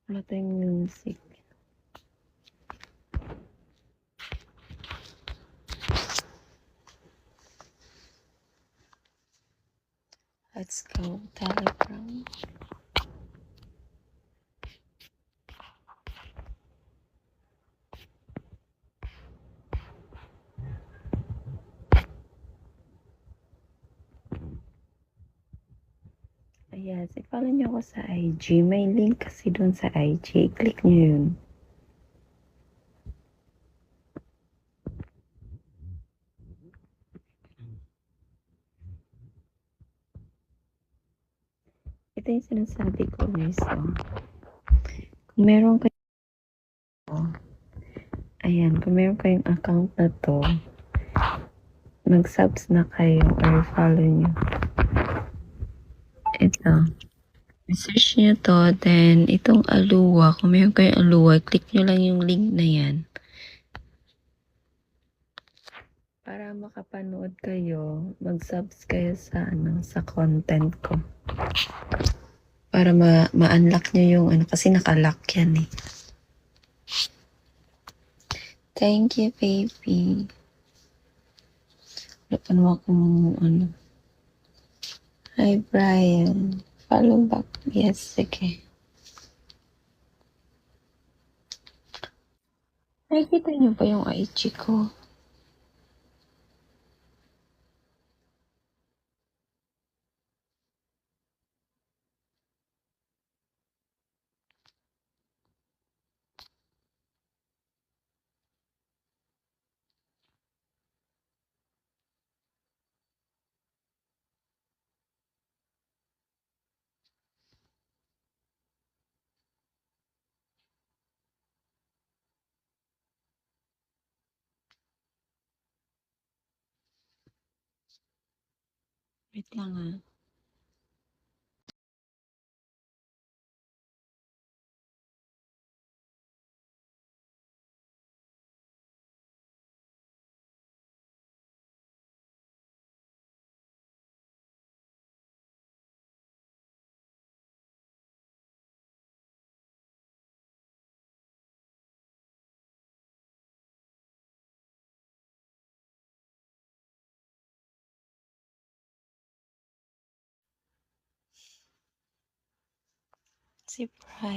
Wala tayong music. Let's go, Telegram. Ayan, follow niyo ako sa IG. May link kasi dun sa IG. Click niyo yun. Ito yung sinasabi ko guys. Oh. Kung meron kayo, ayan, kung meron kayong account na to, mag-subs na kayo or follow nyo. Ito. Search nyo to, then itong Aluwa, kung meron kayong Aluwa, click nyo lang yung link na yan. Para makapanood kayo, mag-subs kayo sa, sa content ko. Para ma-unlock nyo yung kasi naka-lock yan eh. Thank you, baby. Wala mo akong Hi, Brian. Follow back. Yes, sige. Nakikita niyo ba yung IG ko? Wait lang ah. Si Brian.